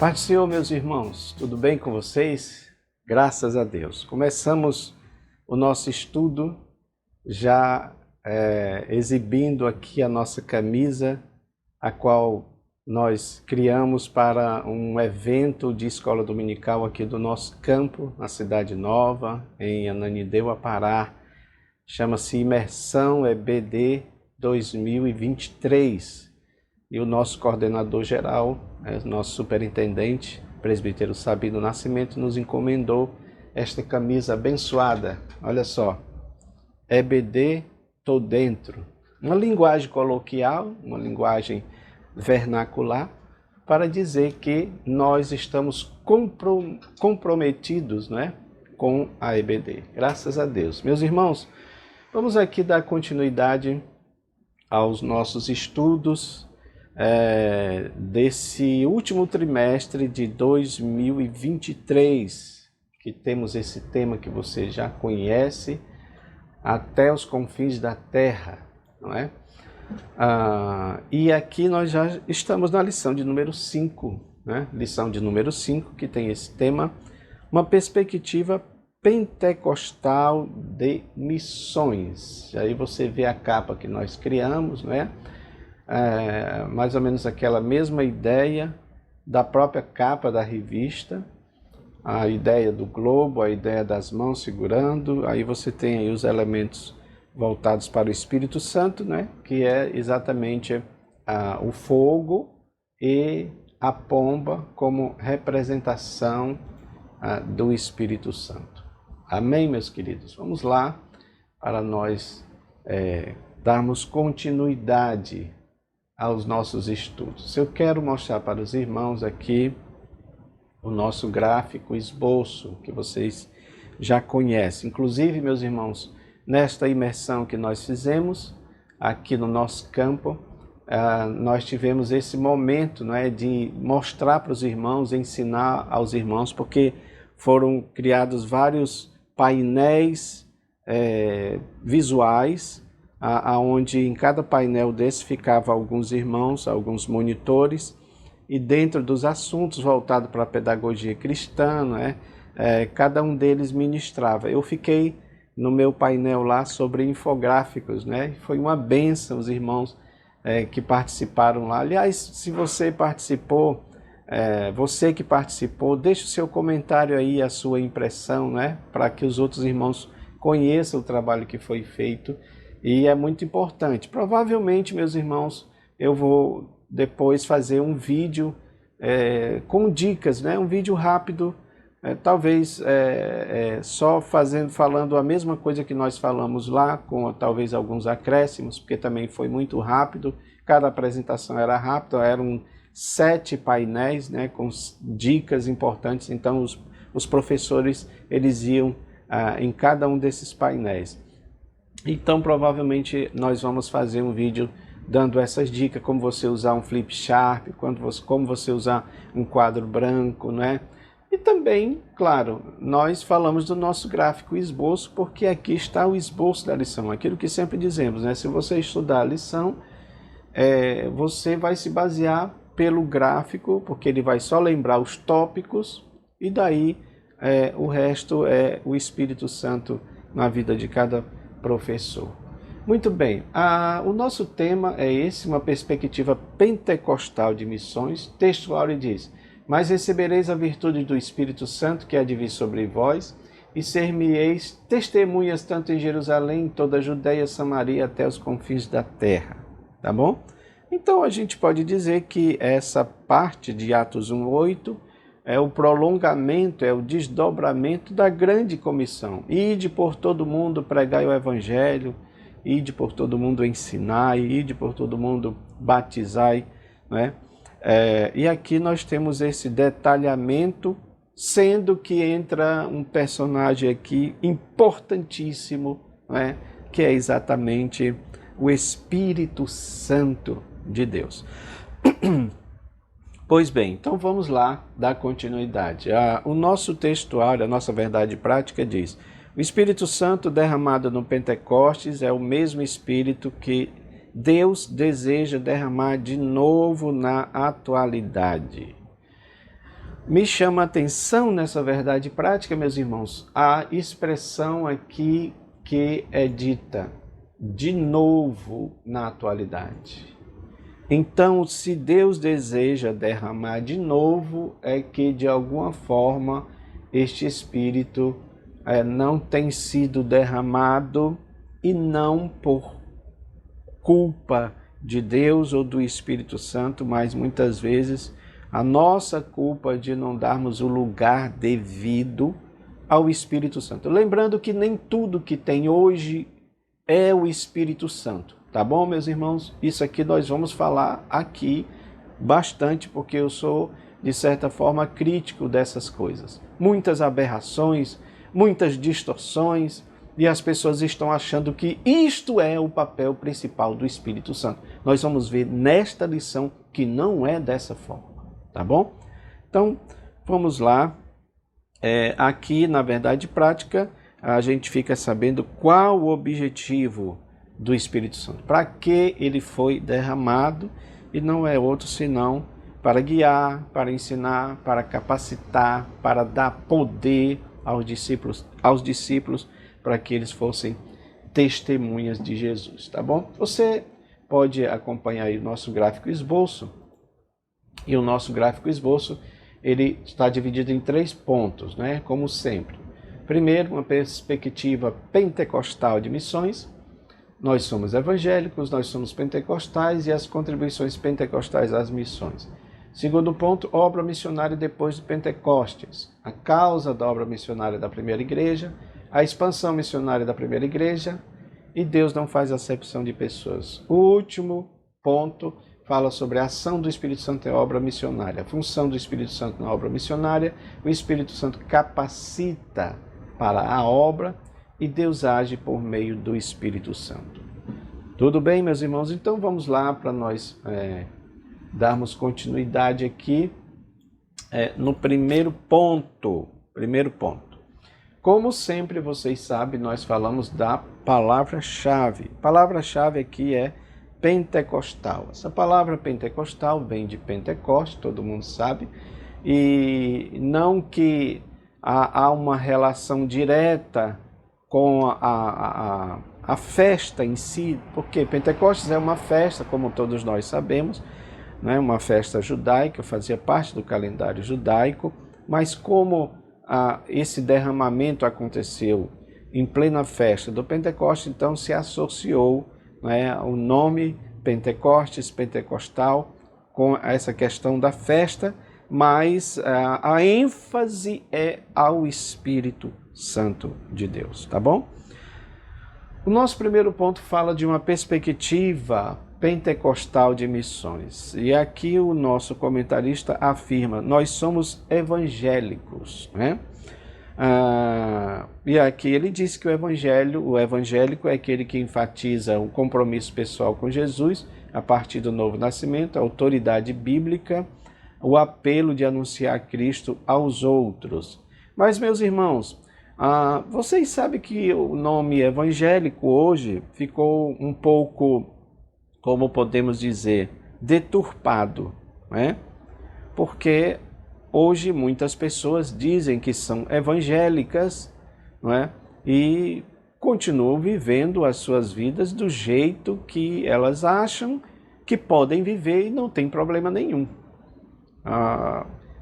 Paz do Senhor, meus irmãos, tudo bem com vocês? Graças a Deus. Começamos o nosso estudo já exibindo aqui a nossa camisa, a qual nós criamos para um evento de escola dominical aqui do nosso campo, na Cidade Nova, em Ananindeua, Pará. Chama-se Imersão EBD 2023. E o nosso coordenador geral, nosso superintendente, presbítero Sabino Nascimento, nos encomendou esta camisa abençoada. Olha só, EBD, tô dentro. Uma linguagem coloquial, uma linguagem vernacular, para dizer que nós estamos comprometidos, com a EBD. Graças a Deus. Meus irmãos, vamos aqui dar continuidade aos nossos estudos desse último trimestre de 2023, que temos esse tema que você já conhece, até os confins da terra, não é? E aqui nós já estamos na lição de número 5, lição de número 5, que tem esse tema, uma perspectiva pentecostal de missões. Aí você vê a capa que nós criamos, mais ou menos aquela mesma ideia da própria capa da revista, a ideia do globo, a ideia das mãos segurando, aí você tem aí os elementos voltados para o Espírito Santo, que é exatamente o fogo e a pomba como representação do Espírito Santo. Amém, meus queridos? Vamos lá para nós darmos continuidade aos nossos estudos. Eu quero mostrar para os irmãos aqui o nosso gráfico esboço, que vocês já conhecem. Inclusive, meus irmãos, nesta imersão que nós fizemos aqui no nosso campo, nós tivemos esse momento de mostrar para os irmãos, ensinar aos irmãos, porque foram criados vários painéis visuais, onde em cada painel desse ficava alguns irmãos, alguns monitores, e dentro dos assuntos voltados para a pedagogia cristã, cada um deles ministrava. Eu fiquei no meu painel lá sobre infográficos, foi uma bênção os irmãos que participaram lá. Aliás, se você participou, você que participou, deixe o seu comentário aí, a sua impressão, para que os outros irmãos conheçam o trabalho que foi feito. E é muito importante. Provavelmente, meus irmãos, eu vou depois fazer um vídeo com dicas, um vídeo rápido, talvez só falando a mesma coisa que nós falamos lá, com talvez alguns acréscimos, porque também foi muito rápido, cada apresentação era rápida, eram 7 painéis, com dicas importantes, então os professores eles iam em cada um desses painéis. Então, provavelmente, nós vamos fazer um vídeo dando essas dicas, como você usar um flip chart, como você usar um quadro branco, E também, claro, nós falamos do nosso gráfico esboço, porque aqui está o esboço da lição, aquilo que sempre dizemos, Se você estudar a lição, você vai se basear pelo gráfico, porque ele vai só lembrar os tópicos, e daí o resto é o Espírito Santo na vida de cada professor. Muito bem, o nosso tema é esse, uma perspectiva pentecostal de missões. Texto áureo diz: mas recebereis a virtude do Espírito Santo que há de vir sobre vós, e ser-me-eis testemunhas tanto em Jerusalém, em toda a Judéia, Samaria, até os confins da terra. Tá bom? Então a gente pode dizer que essa parte de Atos 1:8 é o prolongamento, é o desdobramento da grande comissão. Ide por todo mundo, pregai o evangelho, ide por todo mundo, ensinai, ide por todo mundo, batizai. E aqui nós temos esse detalhamento, sendo que entra um personagem aqui importantíssimo, que é exatamente o Espírito Santo de Deus. Pois bem, então vamos lá dar continuidade. O nosso textuário, a nossa verdade prática diz: o Espírito Santo derramado no Pentecostes é o mesmo Espírito que Deus deseja derramar de novo na atualidade. Me chama a atenção nessa verdade prática, meus irmãos, a expressão aqui que é dita de novo na atualidade. Então, se Deus deseja derramar de novo, é que de alguma forma este Espírito não tem sido derramado, e não por culpa de Deus ou do Espírito Santo, mas muitas vezes a nossa culpa de não darmos o lugar devido ao Espírito Santo. Lembrando que nem tudo que tem hoje é o Espírito Santo, tá bom, meus irmãos? Isso aqui nós vamos falar aqui bastante, porque eu sou, de certa forma, crítico dessas coisas. Muitas aberrações, muitas distorções, e as pessoas estão achando que isto é o papel principal do Espírito Santo. Nós vamos ver nesta lição que não é dessa forma. Tá bom? Então, vamos lá. Aqui, na verdade prática, a gente fica sabendo qual o objetivo do Espírito Santo. Para que ele foi derramado, e não é outro senão para guiar, para ensinar, para capacitar, para dar poder aos discípulos para que eles fossem testemunhas de Jesus. Tá bom? Você pode acompanhar aí o nosso gráfico esboço. E o nosso gráfico esboço, ele está dividido em 3 pontos, né? Como sempre. Primeiro, uma perspectiva pentecostal de missões. Nós somos evangélicos, nós somos pentecostais e as contribuições pentecostais às missões. Segundo ponto, obra missionária depois de Pentecostes. A causa da obra missionária da primeira igreja, a expansão missionária da primeira igreja, e Deus não faz acepção de pessoas. O último ponto fala sobre a ação do Espírito Santo em obra missionária, a função do Espírito Santo na obra missionária. O Espírito Santo capacita para a obra e Deus age por meio do Espírito Santo. Tudo bem, meus irmãos? Então vamos lá para nós darmos continuidade aqui no primeiro ponto. Como sempre vocês sabem, nós falamos da palavra-chave. A palavra-chave aqui é pentecostal. Essa palavra pentecostal vem de Pentecoste, todo mundo sabe, e não que há uma relação direta com a festa em si, porque Pentecostes é uma festa, como todos nós sabemos, né? Uma festa judaica, fazia parte do calendário judaico, mas como esse derramamento aconteceu em plena festa do Pentecoste, então se associou o nome Pentecostes, pentecostal, com essa questão da festa, mas a ênfase é ao Espírito Santo de Deus, tá bom? O nosso primeiro ponto fala de uma perspectiva pentecostal de missões. E aqui o nosso comentarista afirma: nós somos evangélicos, né? E aqui ele diz que o evangélico é aquele que enfatiza o compromisso pessoal com Jesus a partir do novo nascimento, a autoridade bíblica, o apelo de anunciar Cristo aos outros. Mas, meus irmãos, vocês sabem que o nome evangélico hoje ficou um pouco, como podemos dizer, deturpado, né? Porque hoje muitas pessoas dizem que são evangélicas, não é? E continuam vivendo as suas vidas do jeito que elas acham que podem viver e não tem problema nenhum.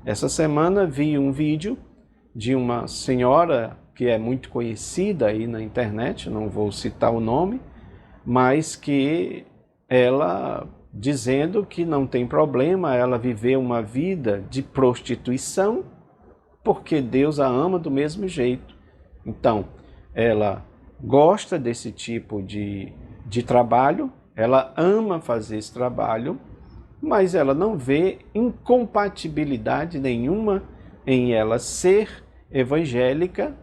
Essa semana vi um vídeo de uma senhora que é muito conhecida aí na internet, não vou citar o nome, mas que ela dizendo que não tem problema ela viver uma vida de prostituição, porque Deus a ama do mesmo jeito. Então, ela gosta desse tipo de trabalho, ela ama fazer esse trabalho, mas ela não vê incompatibilidade nenhuma em ela ser evangélica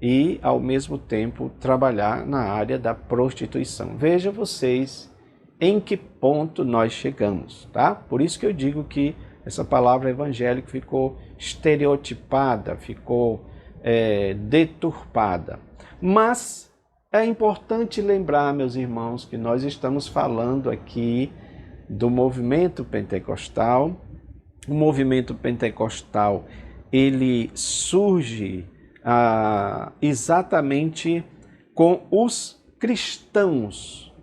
e, ao mesmo tempo, trabalhar na área da prostituição. Veja vocês em que ponto nós chegamos, tá? Por isso que eu digo que essa palavra evangélico ficou estereotipada, ficou deturpada. Mas é importante lembrar, meus irmãos, que nós estamos falando aqui do movimento pentecostal o movimento pentecostal, ele surge exatamente com os cristãos.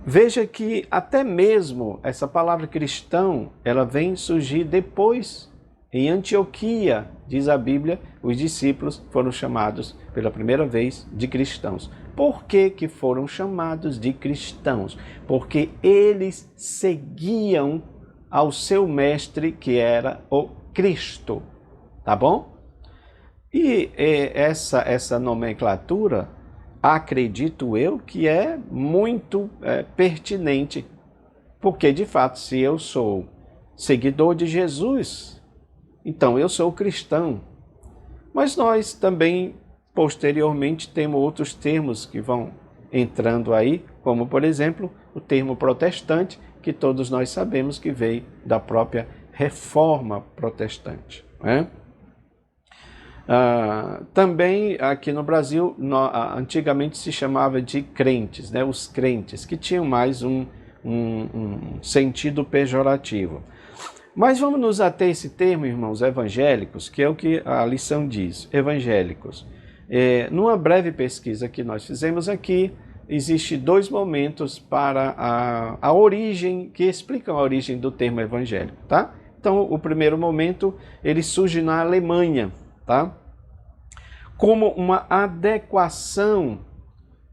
Veja que até mesmo essa palavra cristão, ela vem surgir depois. Em Antioquia, diz a Bíblia, os discípulos foram chamados pela primeira vez de cristãos. Por que que foram chamados de cristãos? Porque eles seguiam ao seu mestre, que era o Cristo. Tá bom? E essa nomenclatura, acredito eu, que é muito pertinente. Porque, de fato, se eu sou seguidor de Jesus, então eu sou cristão. Mas nós também, posteriormente, temos outros termos que vão entrando aí, como, por exemplo, o termo protestante, que todos nós sabemos que veio da própria Reforma Protestante, né? Também aqui no Brasil, antigamente se chamava de crentes, né? Os crentes, que tinham mais um sentido pejorativo. Mas vamos nos ater a esse termo, irmãos, evangélicos, que é o que a lição diz, evangélicos. Numa breve pesquisa que nós fizemos aqui, existe 2 momentos para a origem, que explicam a origem do termo evangélico, tá? Então, o primeiro momento, ele surge na Alemanha, tá? Como uma adequação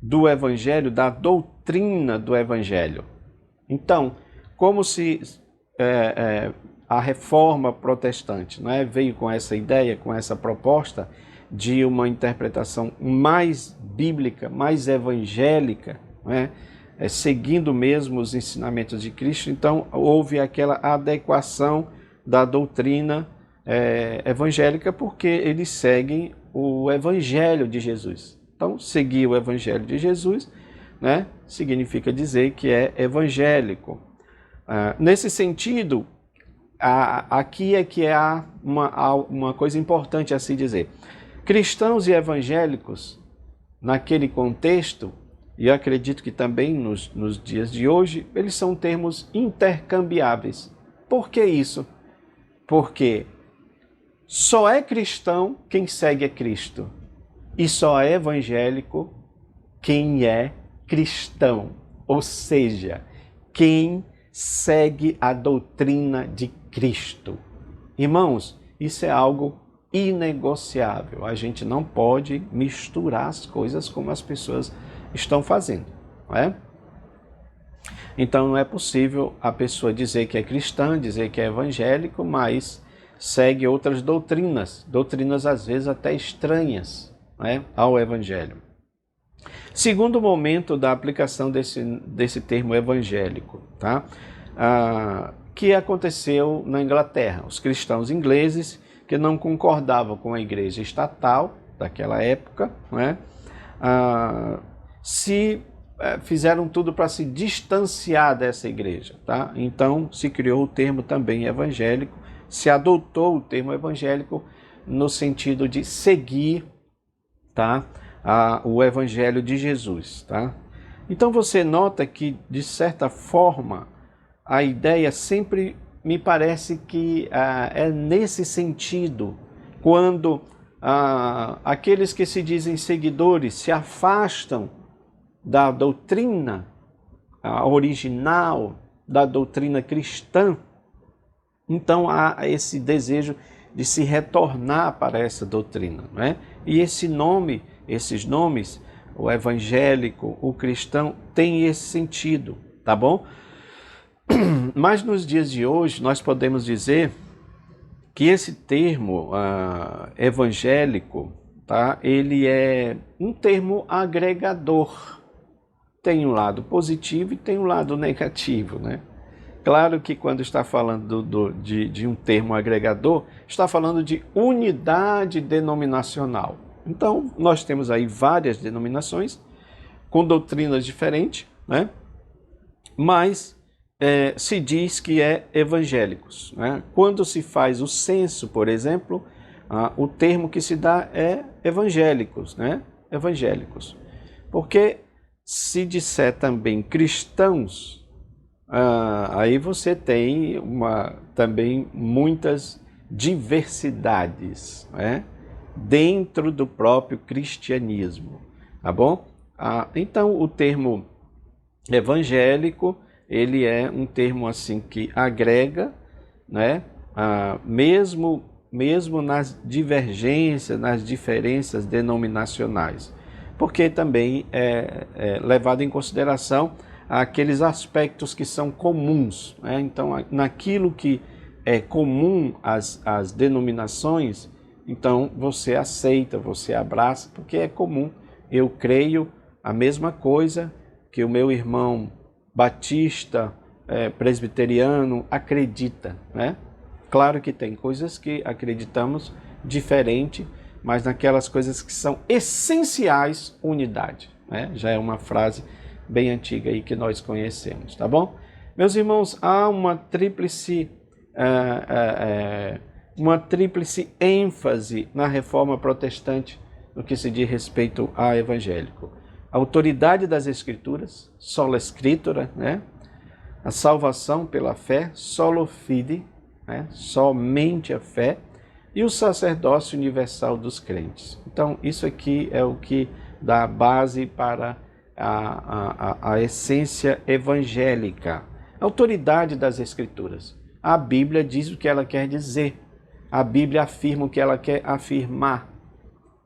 do evangelho, da doutrina do evangelho. Então, como se a reforma protestante, né, veio com essa ideia, com essa proposta de uma interpretação mais bíblica, mais evangélica, né, seguindo mesmo os ensinamentos de Cristo, então houve aquela adequação da doutrina evangélica, porque eles seguem o evangelho de Jesus. Então, seguir o evangelho de Jesus, né, significa dizer que é evangélico. Nesse sentido, aqui é que há uma coisa importante a se dizer. Cristãos e evangélicos, naquele contexto, e eu acredito que também nos dias de hoje, eles são termos intercambiáveis. Por que isso? Porque só é cristão quem segue a Cristo, e só é evangélico quem é cristão, ou seja, quem segue a doutrina de Cristo. Irmãos, isso é algo inegociável. A gente não pode misturar as coisas como as pessoas estão fazendo, não é? Então não é possível a pessoa dizer que é cristã, dizer que é evangélico, mas segue outras doutrinas às vezes até estranhas, né, ao evangelho. Segundo momento da aplicação desse termo evangélico, tá? Que aconteceu na Inglaterra. Os cristãos ingleses, que não concordavam com a igreja estatal daquela época, né, fizeram tudo para se distanciar dessa igreja, tá? Então se criou o termo também evangélico, se adotou o termo evangélico no sentido de seguir, tá, o evangelho de Jesus, tá? Então você nota que, de certa forma, a ideia sempre me parece que é nesse sentido, quando aqueles que se dizem seguidores se afastam da doutrina original, da doutrina cristã, então há esse desejo de se retornar para essa doutrina, não é? E esses nomes, o evangélico, o cristão, tem esse sentido, tá bom? Mas nos dias de hoje nós podemos dizer que esse termo evangélico, tá, ele é um termo agregador. Tem um lado positivo e tem um lado negativo, né? Claro que quando está falando de um termo agregador, está falando de unidade denominacional. Então, nós temos aí várias denominações com doutrinas diferentes, né? Mas se diz que é evangélicos, né? Quando se faz o censo, por exemplo, o termo que se dá é evangélicos, né? Evangélicos. Porque se disser também cristãos, aí você tem também muitas diversidades, né, dentro do próprio cristianismo, tá bom? Então, o termo evangélico, ele é um termo assim que agrega, né, mesmo nas divergências, nas diferenças denominacionais, porque também é levado em consideração aqueles aspectos que são comuns, né? Então, naquilo que é comum às denominações, então você aceita, você abraça, porque é comum. Eu creio a mesma coisa que o meu irmão batista, presbiteriano acredita, né? Claro que tem coisas que acreditamos diferente, mas naquelas coisas que são essenciais, unidade, né? Já é uma frase bem antiga aí que nós conhecemos, tá bom? Meus irmãos, há uma tríplice ênfase na reforma protestante no que se diz respeito a evangélico. A autoridade das escrituras, sola scriptura, né? A salvação pela fé, solo fide, né? Somente a fé, e o sacerdócio universal dos crentes. Então, isso aqui é o que dá base para a essência evangélica. A autoridade das escrituras. A Bíblia diz o que ela quer dizer. A Bíblia afirma o que ela quer afirmar.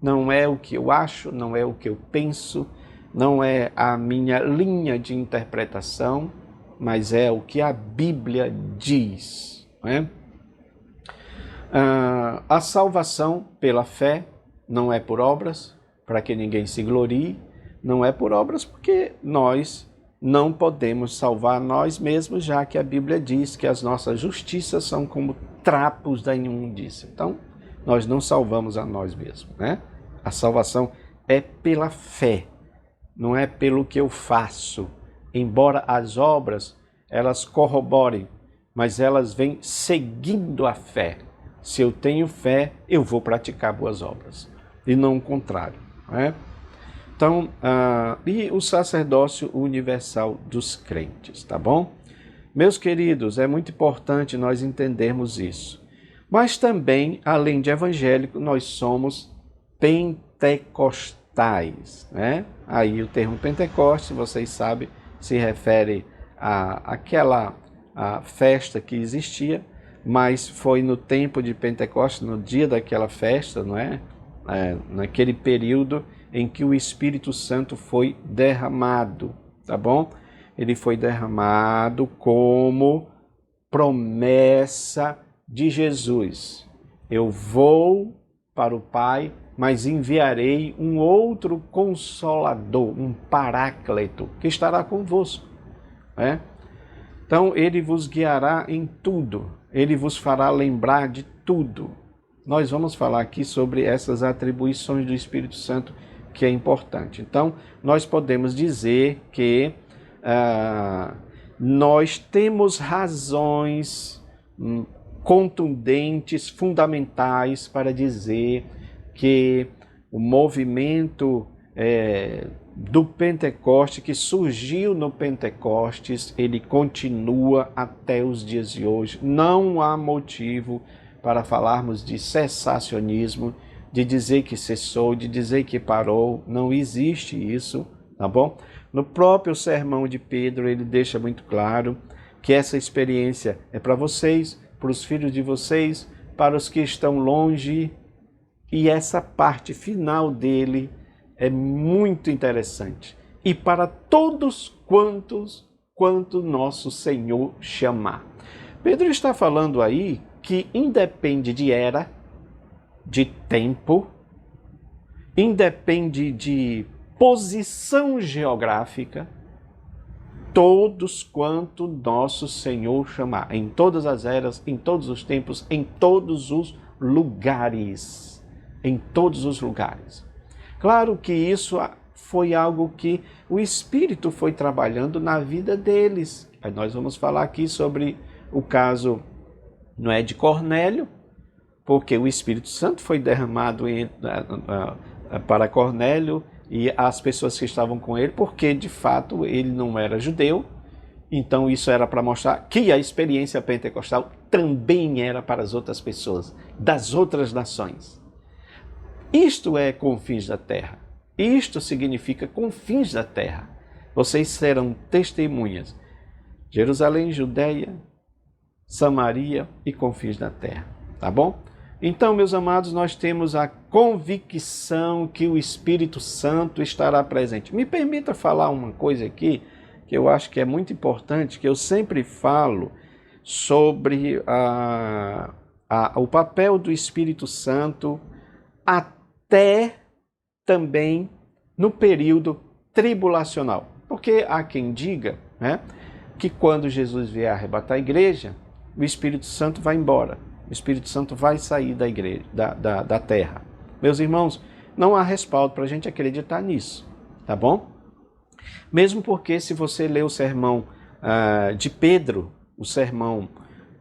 Não é o que eu acho, não é o que eu penso, não é a minha linha de interpretação, mas é o que a Bíblia diz, né? A salvação pela fé não é por obras, para que ninguém se glorie, não é por obras porque nós não podemos salvar nós mesmos, já que a Bíblia diz que as nossas justiças são como trapos da imundícia. Então, nós não salvamos a nós mesmos, né? A salvação é pela fé, não é pelo que eu faço. Embora as obras, elas corroborem, mas elas vêm seguindo a fé. Se eu tenho fé, eu vou praticar boas obras, e não o contrário, né? Então, e o sacerdócio universal dos crentes, tá bom? Meus queridos, é muito importante nós entendermos isso. Mas também, além de evangélico, nós somos pentecostais, né? Aí o termo Pentecoste, vocês sabem, se refere àquela festa que existia, mas foi no tempo de Pentecostes, no dia daquela festa, não é? Naquele período em que o Espírito Santo foi derramado, tá bom? Ele foi derramado como promessa de Jesus. Eu vou para o Pai, mas enviarei um outro Consolador, um Paráclito, que estará convosco, né? Então, ele vos guiará em tudo, ele vos fará lembrar de tudo. Nós vamos falar aqui sobre essas atribuições do Espírito Santo, que é importante. Então, nós podemos dizer que nós temos razões contundentes, fundamentais para dizer que o movimento do Pentecoste, que surgiu no Pentecostes, ele continua até os dias de hoje. Não há motivo para falarmos de cessacionismo, de dizer que cessou, de dizer que parou. Não existe isso, tá bom? No próprio sermão de Pedro, ele deixa muito claro que essa experiência é para vocês, para os filhos de vocês, para os que estão longe. E essa parte final dele é muito interessante. E para todos quanto nosso Senhor chamar. Pedro está falando aí que independe de era, de tempo, independe de posição geográfica, todos quanto nosso Senhor chamar, em todas as eras, em todos os tempos, em todos os lugares. Em todos os lugares. Claro que isso foi algo que o Espírito foi trabalhando na vida deles. Aí nós vamos falar aqui sobre o caso, não é, de Cornélio, porque o Espírito Santo foi derramado para Cornélio e as pessoas que estavam com ele, porque de fato ele não era judeu, Então isso era para mostrar que a experiência pentecostal também era para as outras pessoas, das outras nações. Isto é confins da terra. Isto significa confins da terra. Vocês serão testemunhas. Jerusalém, Judeia, Samaria e confins da terra. Tá bom? Então, meus amados, nós temos a convicção que o Espírito Santo estará presente. Me permita falar uma coisa aqui, que eu acho que é muito importante, que eu sempre falo sobre o papel do Espírito Santo até também no período tribulacional. Porque há quem diga, né, que quando Jesus vier arrebatar a igreja, o Espírito Santo vai embora. O Espírito Santo vai sair da igreja, da terra. Meus irmãos, não há respaldo para a gente acreditar nisso, tá bom? Mesmo porque se você ler o sermão de Pedro, o sermão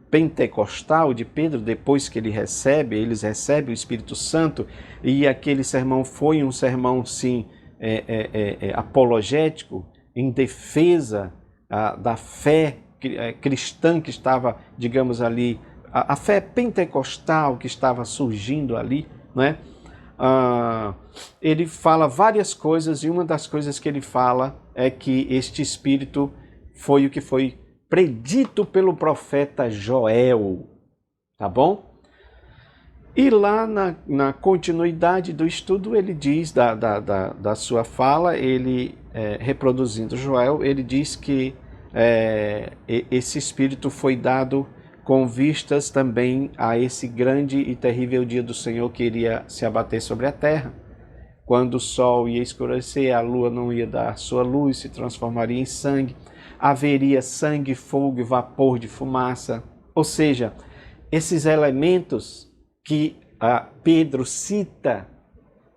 pentecostal de Pedro, depois que eles recebem o Espírito Santo, e aquele sermão foi um sermão, sim, apologético, em defesa da fé cristã que estava, digamos ali, a fé pentecostal que estava surgindo ali, né? Ele fala várias coisas, e uma das coisas que ele fala é que este Espírito foi o que foi predito pelo profeta Joel, tá bom? E lá na continuidade do estudo ele diz, da sua fala, ele reproduzindo Joel, ele diz que esse Espírito foi dado com vistas também a esse grande e terrível dia do Senhor que iria se abater sobre a terra, quando o sol ia escurecer, a lua não ia dar sua luz, se transformaria em sangue, haveria sangue, fogo e vapor de fumaça. Ou seja, esses elementos que Pedro cita,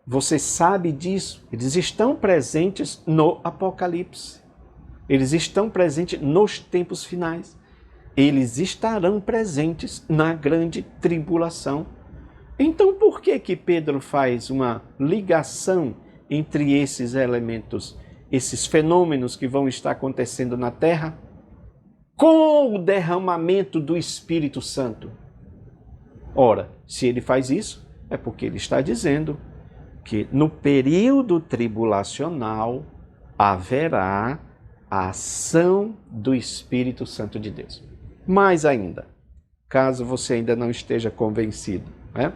você sabe disso, eles estão presentes no Apocalipse, eles estão presentes nos tempos finais. Eles estarão presentes na grande tribulação. Então, por que Pedro faz uma ligação entre esses elementos, esses fenômenos que vão estar acontecendo na Terra, com o derramamento do Espírito Santo? Ora, se ele faz isso, é porque ele está dizendo que no período tribulacional haverá a ação do Espírito Santo de Deus. Mais ainda, caso você ainda não esteja convencido, né?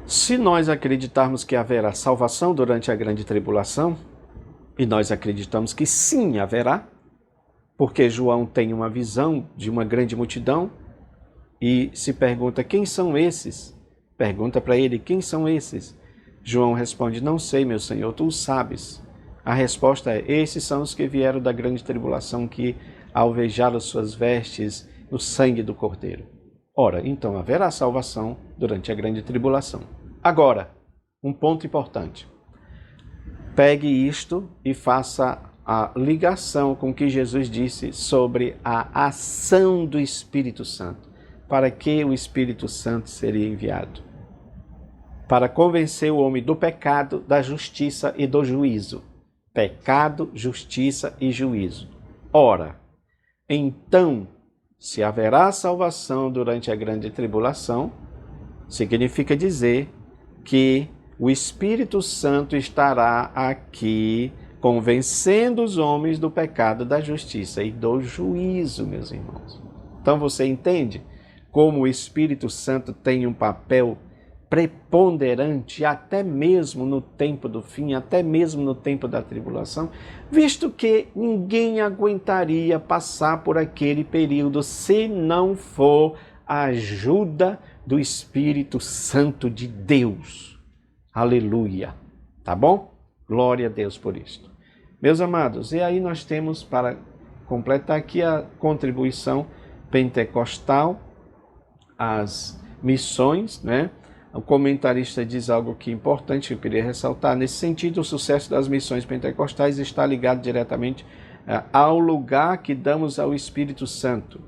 Se nós acreditarmos que haverá salvação durante a grande tribulação, e nós acreditamos que sim haverá, porque João tem uma visão de uma grande multidão e se pergunta quem são esses? Pergunta para ele quem são esses? João responde, não sei, meu Senhor, tu o sabes. A resposta é, esses são os que vieram da grande tribulação que alvejaram suas vestes no sangue do Cordeiro. Ora, então haverá salvação durante a grande tribulação. Agora, um ponto importante. Pegue isto e faça a ligação com o que Jesus disse sobre a ação do Espírito Santo. Para que o Espírito Santo seria enviado? Para convencer o homem do pecado, da justiça e do juízo. Pecado, justiça e juízo. Ora, então, se haverá salvação durante a grande tribulação, significa dizer que o Espírito Santo estará aqui convencendo os homens do pecado, da justiça e do juízo, meus irmãos. Então você entende como o Espírito Santo tem um papel preponderante até mesmo no tempo do fim, até mesmo no tempo da tribulação, visto que ninguém aguentaria passar por aquele período se não for a ajuda do Espírito Santo de Deus. Aleluia! Tá bom? Glória a Deus por isto. Meus amados, e aí nós temos, para completar aqui a contribuição pentecostal, as missões, né? O comentarista diz algo que é importante, que eu queria ressaltar. Nesse sentido, o sucesso das missões pentecostais está ligado diretamente ao lugar que damos ao Espírito Santo,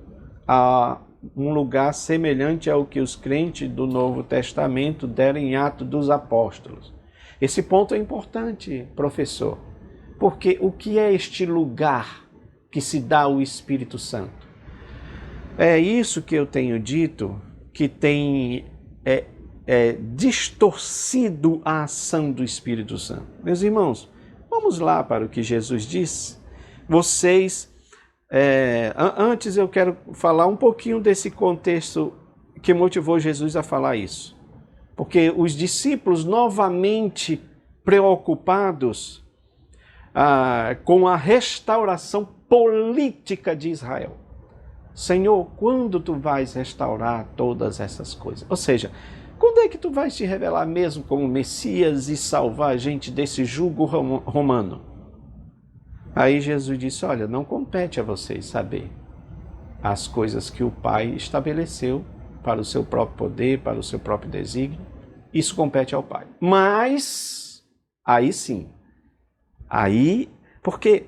a um lugar semelhante ao que os crentes do Novo Testamento deram em Atos dos Apóstolos. Esse ponto é importante, professor, porque o que é este lugar que se dá ao Espírito Santo. É isso que eu tenho dito, que tem distorcido a ação do Espírito Santo. Meus irmãos, vamos lá para o que Jesus disse. Antes eu quero falar um pouquinho desse contexto que motivou Jesus a falar isso. Porque os discípulos novamente preocupados com a restauração política de Israel. Senhor, quando tu vais restaurar todas essas coisas? Ou seja, quando é que tu vais te revelar mesmo como Messias e salvar a gente desse jugo romano? Aí Jesus disse, olha, não compete a vocês saber as coisas que o Pai estabeleceu para o seu próprio poder, para o seu próprio desígnio. Isso compete ao Pai. Mas, aí sim, porque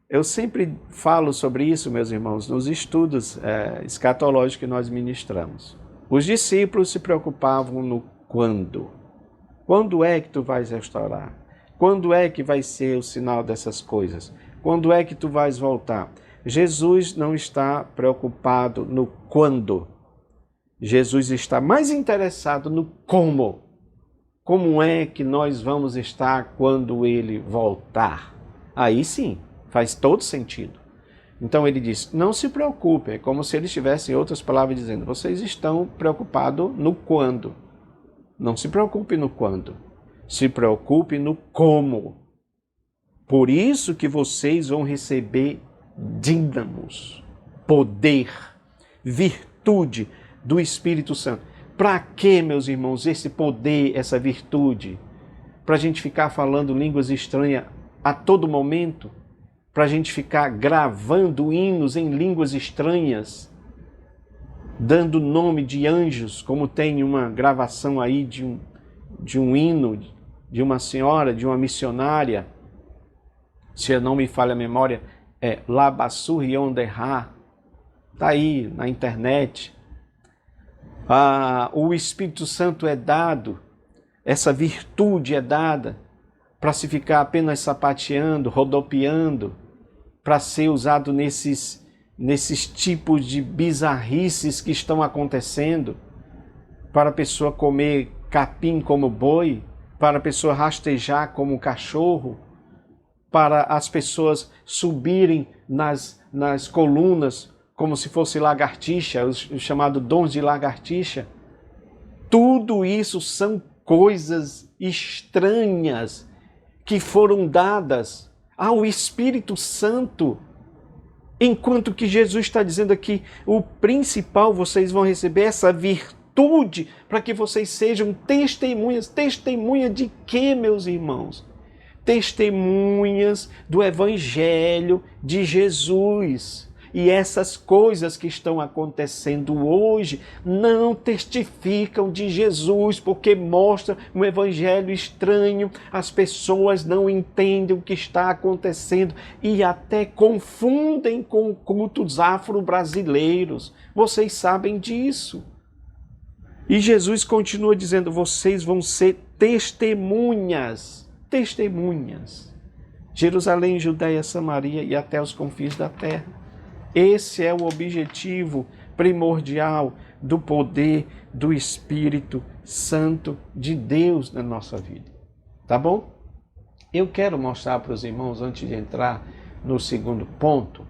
eu sempre falo sobre isso, meus irmãos, nos estudos escatológicos que nós ministramos. Os discípulos se preocupavam no quando. Quando é que tu vais restaurar? Quando é que vai ser o sinal dessas coisas? Quando é que tu vais voltar? Jesus não está preocupado no quando. Jesus está mais interessado no como. Como é que nós vamos estar quando ele voltar? Aí sim, faz todo sentido. Então ele diz, não se preocupe, é como se ele estivesse, em outras palavras, dizendo, vocês estão preocupados no quando. Não se preocupe no quando, se preocupe no como. Por isso que vocês vão receber dínamos, poder, virtude do Espírito Santo. Para que, meus irmãos, esse poder, essa virtude? Para a gente ficar falando línguas estranhas a todo momento? Para a gente ficar gravando hinos em línguas estranhas, dando nome de anjos, como tem uma gravação aí de um hino de uma senhora, de uma missionária, se eu não me falha a memória, é Labassur Yonderá, está aí na internet. O Espírito Santo é dado, essa virtude é dada para se ficar apenas sapateando, rodopiando, para ser usado nesses tipos de bizarrices que estão acontecendo, para a pessoa comer capim como boi, para a pessoa rastejar como cachorro, para as pessoas subirem nas colunas como se fosse lagartixa, os chamados dons de lagartixa. Tudo isso são coisas estranhas que foram dadas ao Espírito Santo. Enquanto que Jesus está dizendo aqui, o principal, vocês vão receber essa virtude para que vocês sejam testemunhas. Testemunha de quê, meus irmãos? Testemunhas do Evangelho de Jesus. E essas coisas que estão acontecendo hoje não testificam de Jesus, porque mostra um evangelho estranho, as pessoas não entendem o que está acontecendo e até confundem com cultos afro-brasileiros. Vocês sabem disso. E Jesus continua dizendo, vocês vão ser testemunhas. Testemunhas. Jerusalém, Judeia, Samaria e até os confins da terra. Esse é o objetivo primordial do poder do Espírito Santo de Deus na nossa vida. Tá bom? Eu quero mostrar para os irmãos, antes de entrar no segundo ponto,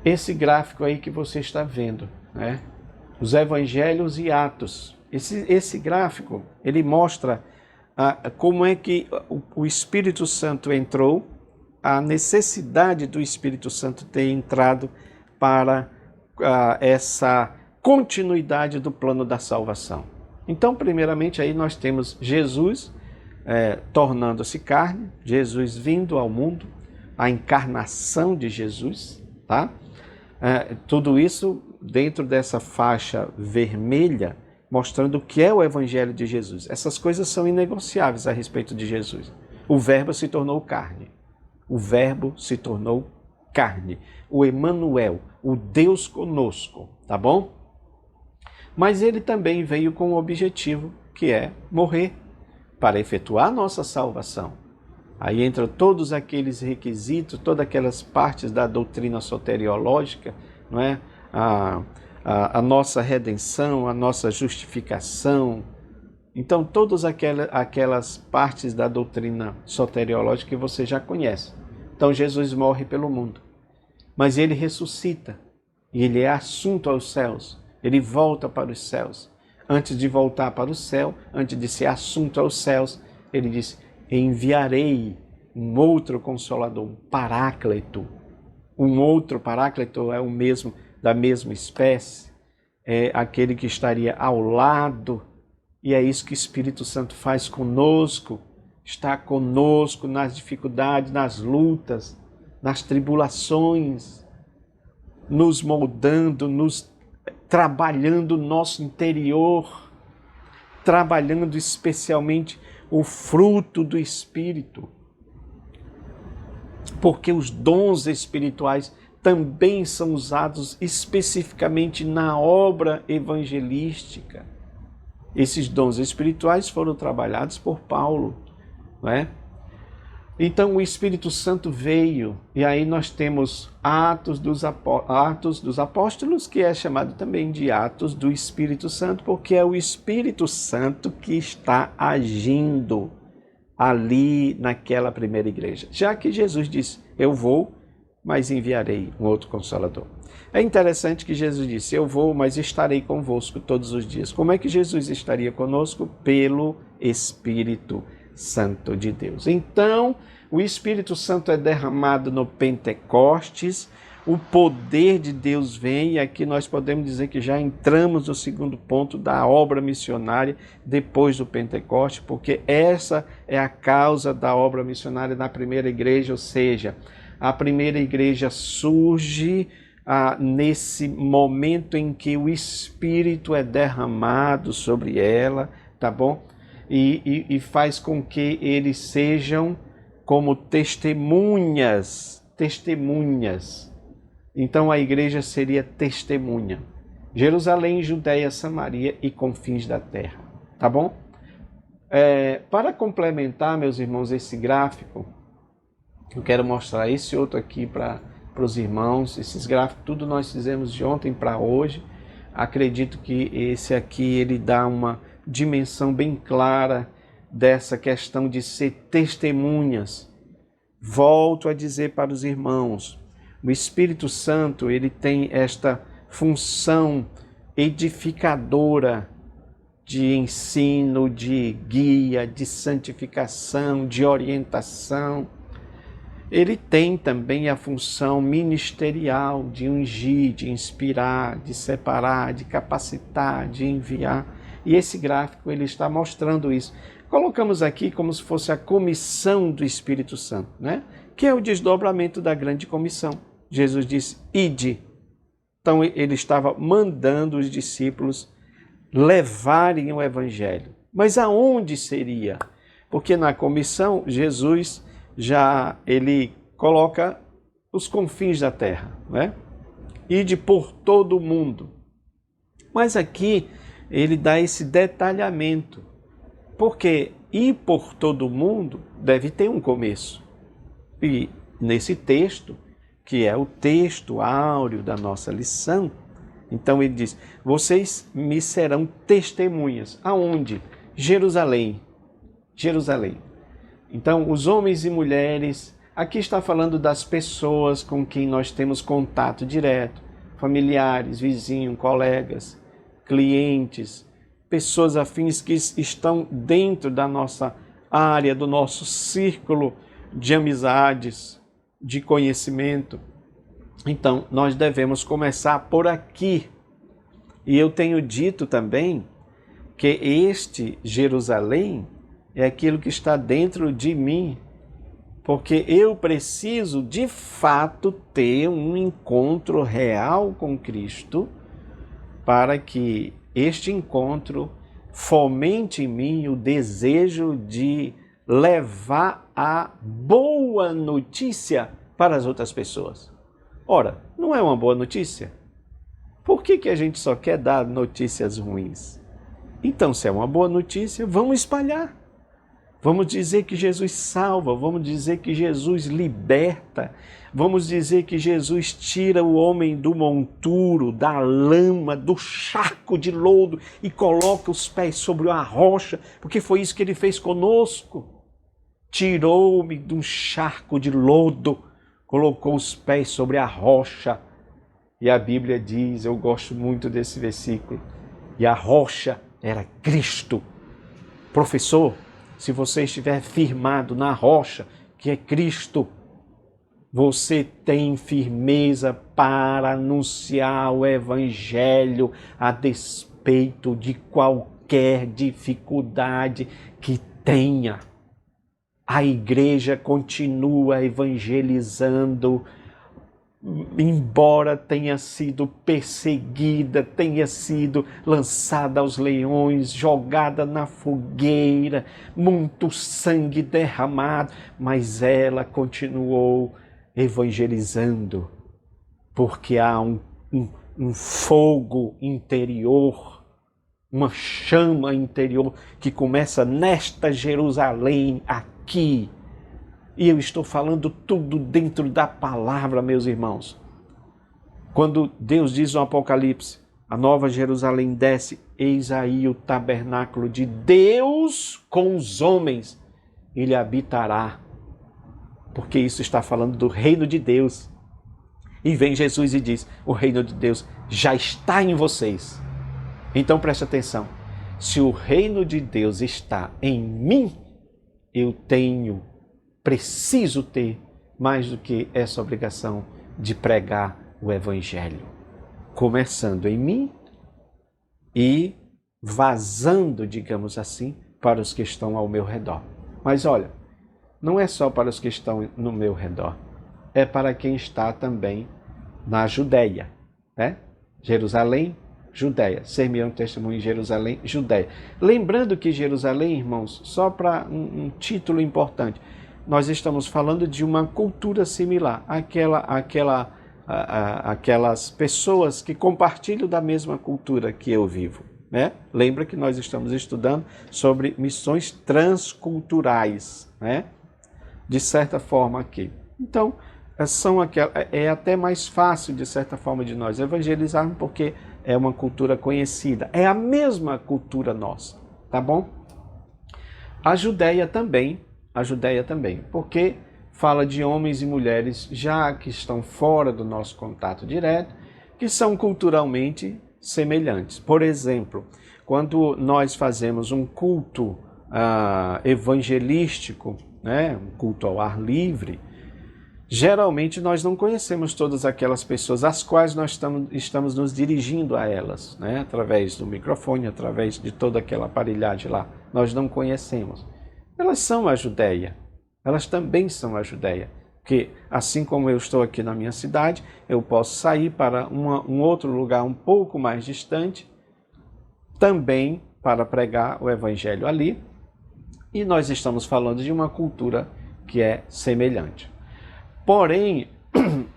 esse gráfico aí que você está vendo, né? Os Evangelhos e Atos. Esse gráfico, ele mostra como é que o Espírito Santo entrou, a necessidade do Espírito Santo ter entrado para essa continuidade do plano da salvação. Então, primeiramente, aí nós temos Jesus tornando-se carne, Jesus vindo ao mundo, a encarnação de Jesus, tá? Tudo isso dentro dessa faixa vermelha, mostrando o que é o Evangelho de Jesus. Essas coisas são inegociáveis a respeito de Jesus. O Verbo se tornou carne. O Verbo se tornou carne. O Emanuel, o Deus conosco, tá bom? Mas ele também veio com um objetivo, que é morrer, para efetuar a nossa salvação. Aí entram todos aqueles requisitos, todas aquelas partes da doutrina soteriológica, não é? A nossa redenção, a nossa justificação. Então, todas aquelas partes da doutrina soteriológica que você já conhece. Então, Jesus morre pelo mundo, mas ele ressuscita e ele é assunto aos céus. Ele volta para os céus. Antes de voltar para o céu, antes de ser assunto aos céus, ele disse: enviarei um outro Consolador, um Paráclito. Um outro Paráclito é o mesmo, da mesma espécie, é aquele que estaria ao lado, e é isso que o Espírito Santo faz conosco, está conosco nas dificuldades, nas lutas, nas tribulações, nos moldando, nos trabalhando o nosso interior, trabalhando especialmente o fruto do Espírito. Porque os dons espirituais também são usados especificamente na obra evangelística. Esses dons espirituais foram trabalhados por Paulo, não é? Então o Espírito Santo veio, e aí nós temos Atos dos Apóstolos, que é chamado também de Atos do Espírito Santo, porque é o Espírito Santo que está agindo ali naquela primeira igreja. Já que Jesus disse: eu vou, mas enviarei um outro Consolador. É interessante que Jesus disse: eu vou, mas estarei convosco todos os dias. Como é que Jesus estaria conosco? Pelo Espírito Santo de Deus. Então, o Espírito Santo é derramado no Pentecostes, o poder de Deus vem, e aqui nós podemos dizer que já entramos no segundo ponto da obra missionária depois do Pentecoste, porque essa é a causa da obra missionária na primeira igreja, ou seja, a primeira igreja surge nesse momento em que o Espírito é derramado sobre ela, tá bom? E faz com que eles sejam como testemunhas. Então a igreja seria testemunha. Jerusalém, Judéia, Samaria e confins da terra, tá bom? Para complementar, meus irmãos, esse gráfico, eu quero mostrar esse outro aqui para os irmãos. Esses gráficos, tudo nós fizemos de ontem para hoje. Acredito que esse aqui, ele dá uma dimensão bem clara dessa questão de ser testemunhas. Volto a dizer para os irmãos, o Espírito Santo, ele tem esta função edificadora de ensino, de guia, de santificação, de orientação. Ele tem também a função ministerial de ungir, de inspirar, de separar, de capacitar, de enviar. E esse gráfico ele está mostrando isso. Colocamos aqui como se fosse a comissão do Espírito Santo, né? Que é o desdobramento da grande comissão. Jesus disse: ide. Então ele estava mandando os discípulos levarem o evangelho. Mas aonde seria? Porque na comissão Jesus ele coloca os confins da terra, né? Ide por todo o mundo. Mas aqui ele dá esse detalhamento, porque ir por todo o mundo deve ter um começo. E nesse texto, que é o texto áureo da nossa lição, então ele diz: vocês me serão testemunhas. Aonde? Jerusalém. Jerusalém. Então, os homens e mulheres, aqui está falando das pessoas com quem nós temos contato direto, familiares, vizinhos, colegas, clientes, pessoas afins que estão dentro da nossa área, do nosso círculo de amizades, de conhecimento. Então, nós devemos começar por aqui. E eu tenho dito também que este Jerusalém é aquilo que está dentro de mim, porque eu preciso, de fato, ter um encontro real com Cristo para que este encontro fomente em mim o desejo de levar a boa notícia para as outras pessoas. Ora, não é uma boa notícia? Por que a gente só quer dar notícias ruins? Então, se é uma boa notícia, vamos espalhar. Vamos dizer que Jesus salva, vamos dizer que Jesus liberta, vamos dizer que Jesus tira o homem do monturo, da lama, do charco de lodo e coloca os pés sobre a rocha, porque foi isso que ele fez conosco. Tirou-me de um charco de lodo, colocou os pés sobre a rocha. E a Bíblia diz, eu gosto muito desse versículo, e a rocha era Cristo. Professor, se você estiver firmado na rocha, que é Cristo, você tem firmeza para anunciar o Evangelho a despeito de qualquer dificuldade que tenha. A igreja continua evangelizando, embora tenha sido perseguida, tenha sido lançada aos leões, jogada na fogueira, muito sangue derramado, mas ela continuou evangelizando, porque há um fogo interior, uma chama interior que começa nesta Jerusalém, aqui. E eu estou falando tudo dentro da palavra, meus irmãos. Quando Deus diz no Apocalipse, a nova Jerusalém desce, eis aí o tabernáculo de Deus com os homens. Ele habitará, porque isso está falando do reino de Deus. E vem Jesus e diz, o reino de Deus já está em vocês. Então preste atenção, se o reino de Deus está em mim, eu preciso ter mais do que essa obrigação de pregar o Evangelho, começando em mim e vazando, digamos assim, para os que estão ao meu redor. Mas olha, não é só para os que estão no meu redor, é para quem está também na Judéia, né? Jerusalém, Judéia, ser-me-ão testemunho em Jerusalém, Judéia. Lembrando que Jerusalém, irmãos, só para um título importante, nós estamos falando de uma cultura similar, aquelas pessoas que compartilham da mesma cultura que eu vivo, né? Lembra que nós estamos estudando sobre missões transculturais, né? De certa forma aqui. Então, é até mais fácil, de certa forma, de nós evangelizarmos, porque é uma cultura conhecida, é a mesma cultura nossa, tá bom? A Judéia também, porque fala de homens e mulheres já que estão fora do nosso contato direto, que são culturalmente semelhantes. Por exemplo, quando nós fazemos um culto evangelístico, né, um culto ao ar livre, geralmente nós não conhecemos todas aquelas pessoas às quais nós estamos nos dirigindo a elas, né, através do microfone, através de toda aquela aparelhagem lá. Nós não conhecemos. Elas são a Judéia, elas também são a Judéia, porque assim como eu estou aqui na minha cidade, eu posso sair para um outro lugar um pouco mais distante, também para pregar o Evangelho ali, e nós estamos falando de uma cultura que é semelhante. Porém,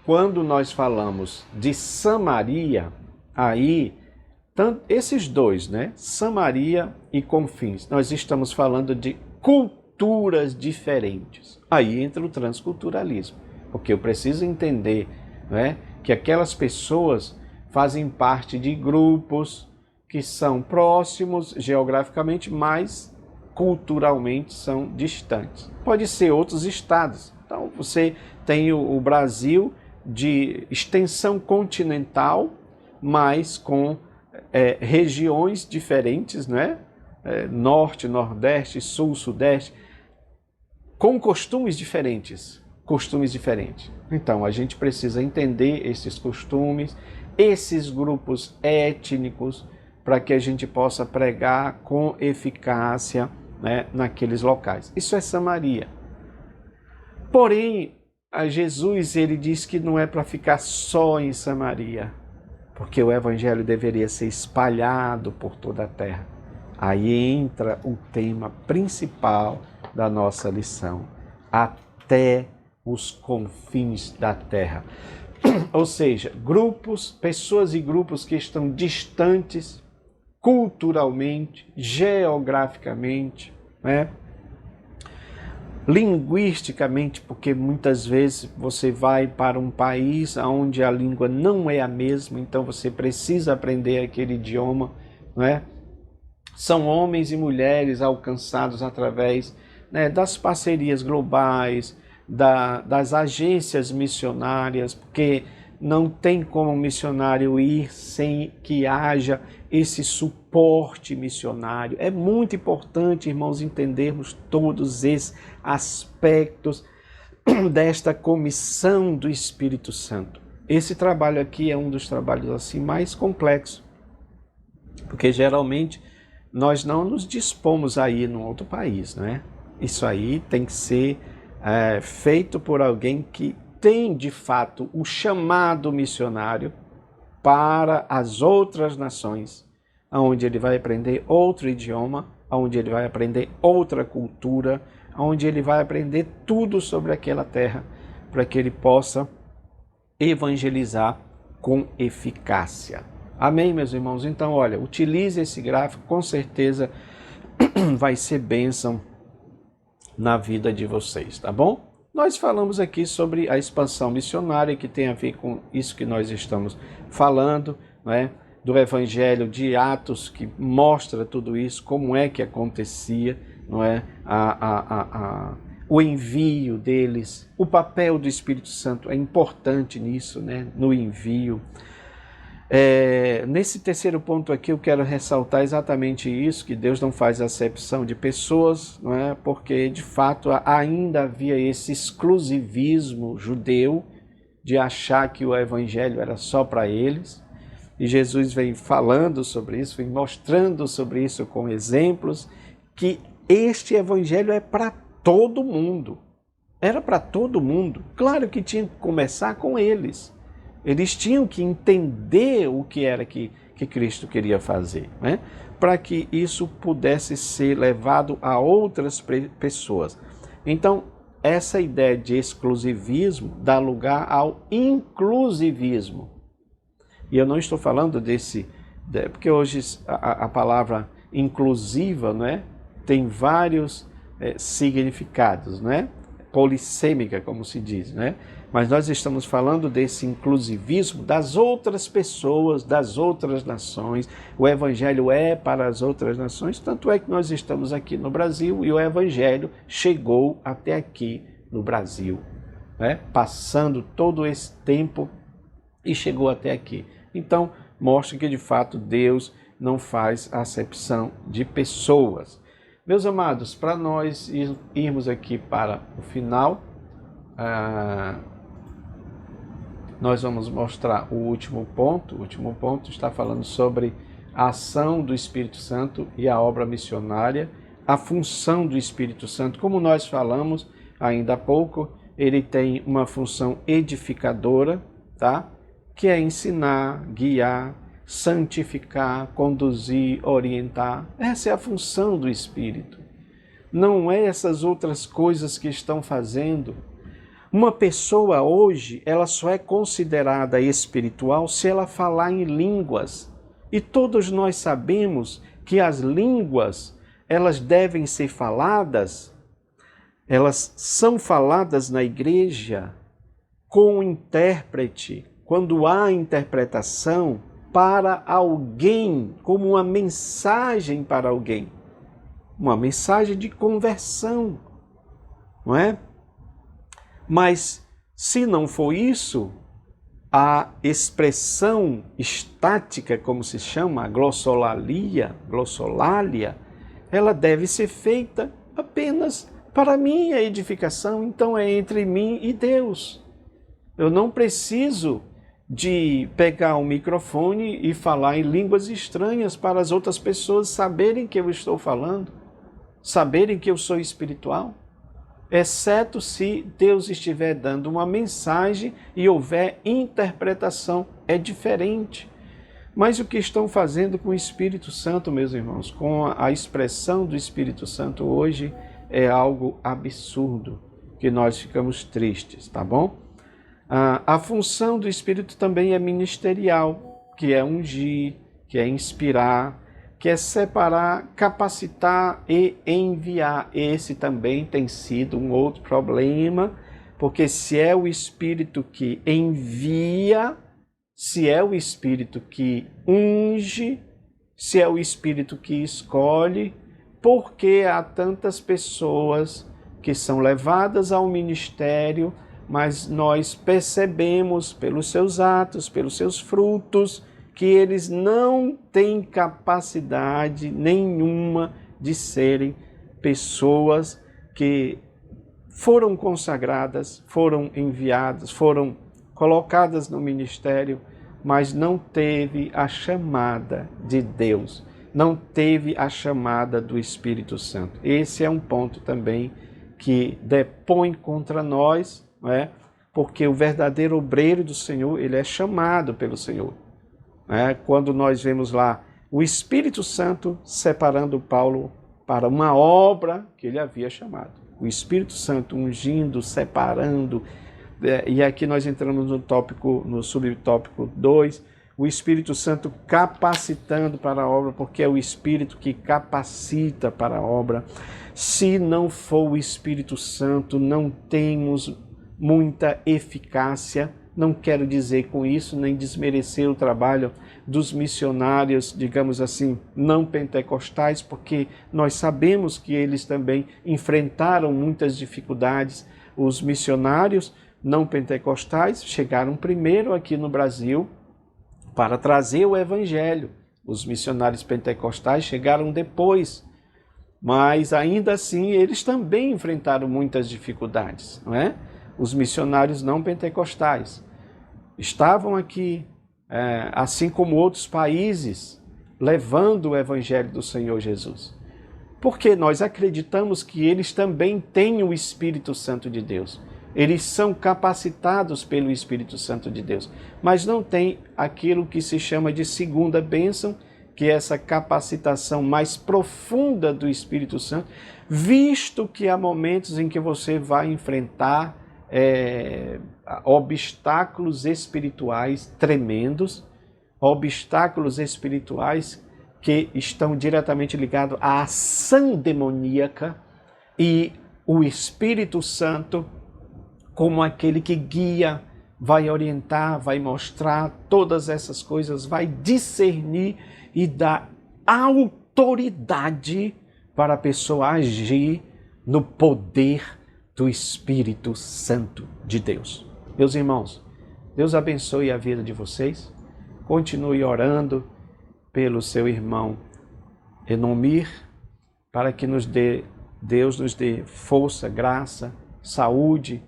quando nós falamos de Samaria, aí, esses dois, né, Samaria e Confins, nós estamos falando de culturas diferentes. Aí entra o transculturalismo, porque eu preciso entender, né, que aquelas pessoas fazem parte de grupos que são próximos geograficamente, mas culturalmente são distantes. Pode ser outros estados. Então você tem o Brasil de extensão continental, mas com regiões diferentes, né? Norte, Nordeste, Sul, Sudeste, com costumes diferentes. Então, a gente precisa entender esses costumes, esses grupos étnicos, para que a gente possa pregar com eficácia, né, naqueles locais. Isso é Samaria. Porém, a Jesus ele diz que não é para ficar só em Samaria, porque o Evangelho deveria ser espalhado por toda a terra. Aí entra o tema principal da nossa lição, até os confins da terra. Ou seja, pessoas e grupos que estão distantes culturalmente, geograficamente, né? linguisticamente, porque muitas vezes você vai para um país onde a língua não é a mesma, então você precisa aprender aquele idioma, não é? São homens e mulheres alcançados através, né, das parcerias globais, das agências missionárias, porque não tem como um missionário ir sem que haja esse suporte missionário. É muito importante, irmãos, entendermos todos esses aspectos desta comissão do Espírito Santo. Esse trabalho aqui é um dos trabalhos assim mais complexos, porque geralmente nós não nos dispomos a ir num outro país, né? Isso aí tem que ser feito por alguém que tem, de fato, o chamado missionário para as outras nações, onde ele vai aprender outro idioma, onde ele vai aprender outra cultura, onde ele vai aprender tudo sobre aquela terra, para que ele possa evangelizar com eficácia. Amém, meus irmãos? Então, olha, utilize esse gráfico, com certeza vai ser bênção na vida de vocês, tá bom? Nós falamos aqui sobre a expansão missionária, que tem a ver com isso que nós estamos falando, né? Do Evangelho de Atos, que mostra tudo isso, como é que acontecia, não é? O envio deles, o papel do Espírito Santo é importante nisso, né? No envio. Nesse terceiro ponto aqui eu quero ressaltar exatamente isso, que Deus não faz acepção de pessoas, não é? Porque de fato ainda havia esse exclusivismo judeu de achar que o evangelho era só para eles, e Jesus vem falando sobre isso, vem mostrando sobre isso com exemplos, que este evangelho é para todo mundo, era para todo mundo. Claro que tinha que começar com eles. Eles tinham que entender o que era que Cristo queria fazer, né? Para que isso pudesse ser levado a outras pessoas. Então, essa ideia de exclusivismo dá lugar ao inclusivismo. E eu não estou falando porque hoje a palavra inclusiva, né, tem vários significados, né? Polissêmica, como se diz, né? Mas nós estamos falando desse inclusivismo das outras pessoas, das outras nações. O Evangelho é para as outras nações, tanto é que nós estamos aqui no Brasil e o Evangelho chegou até aqui no Brasil, né? Passando todo esse tempo e chegou até aqui. Então, mostra que de fato Deus não faz acepção de pessoas. Meus amados, para nós irmos aqui para o final, nós vamos mostrar o último ponto. O último ponto está falando sobre a ação do Espírito Santo e a obra missionária, a função do Espírito Santo. Como nós falamos ainda há pouco, ele tem uma função edificadora, tá? Que é ensinar, guiar, santificar, conduzir, orientar. Essa é a função do Espírito. Não é essas outras coisas que estão fazendo. Uma pessoa hoje, ela só é considerada espiritual se ela falar em línguas. E todos nós sabemos que as línguas, elas devem ser faladas, elas são faladas na igreja com o intérprete, quando há interpretação para alguém, como uma mensagem para alguém. Uma mensagem de conversão, não é? Mas, se não for isso, a expressão estática, como se chama, a glossolalia, ela deve ser feita apenas para minha edificação. Então é entre mim e Deus. Eu não preciso de pegar um microfone e falar em línguas estranhas para as outras pessoas saberem que eu estou falando, saberem que eu sou espiritual. Exceto se Deus estiver dando uma mensagem e houver interpretação, é diferente. Mas o que estão fazendo com o Espírito Santo, meus irmãos, com a expressão do Espírito Santo hoje, é algo absurdo, que nós ficamos tristes, tá bom? A função do Espírito também é ministerial, que é ungir, que é inspirar, que é separar, capacitar e enviar. Esse também tem sido um outro problema, porque se é o Espírito que envia, se é o Espírito que unge, se é o Espírito que escolhe, por que há tantas pessoas que são levadas ao ministério, mas nós percebemos pelos seus atos, pelos seus frutos, que eles não têm capacidade nenhuma de serem pessoas que foram consagradas, foram enviadas, foram colocadas no ministério, mas não teve a chamada de Deus, não teve a chamada do Espírito Santo. Esse é um ponto também que depõe contra nós, não é? Porque o verdadeiro obreiro do Senhor, ele é chamado pelo Senhor. Quando nós vemos lá o Espírito Santo separando Paulo para uma obra que ele havia chamado. O Espírito Santo ungindo, separando, e aqui nós entramos no subtópico 2, o Espírito Santo capacitando para a obra, porque é o Espírito que capacita para a obra. Se não for o Espírito Santo, não temos muita eficácia. Não quero dizer com isso nem desmerecer o trabalho dos missionários, digamos assim, não pentecostais, porque nós sabemos que eles também enfrentaram muitas dificuldades. Os missionários não pentecostais chegaram primeiro aqui no Brasil para trazer o Evangelho. Os missionários pentecostais chegaram depois, mas ainda assim eles também enfrentaram muitas dificuldades, não é? Os missionários não pentecostais estavam aqui, assim como outros países, levando o Evangelho do Senhor Jesus. Porque nós acreditamos que eles também têm o Espírito Santo de Deus. Eles são capacitados pelo Espírito Santo de Deus, mas não tem aquilo que se chama de segunda bênção, que é essa capacitação mais profunda do Espírito Santo, visto que há momentos em que você vai enfrentar obstáculos espirituais tremendos, obstáculos espirituais que estão diretamente ligados à ação demoníaca, e o Espírito Santo, como aquele que guia, vai orientar, vai mostrar todas essas coisas, vai discernir e dar autoridade para a pessoa agir no poder do Espírito Santo de Deus. Meus irmãos, Deus abençoe a vida de vocês. Continue orando pelo seu irmão Enomir, para que Deus nos dê força, graça, saúde.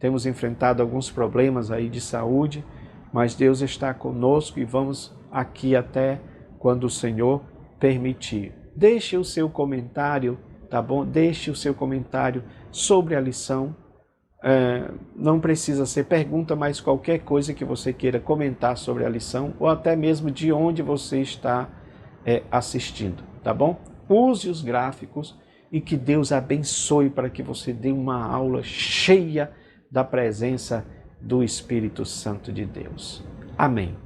Temos enfrentado alguns problemas aí de saúde, mas Deus está conosco e vamos aqui até quando o Senhor permitir. Deixe o seu comentário, tá bom? Deixe o seu comentário sobre a lição. Não precisa ser pergunta, mas qualquer coisa que você queira comentar sobre a lição, ou até mesmo de onde você está assistindo, tá bom? Use os gráficos e que Deus abençoe para que você dê uma aula cheia da presença do Espírito Santo de Deus. Amém.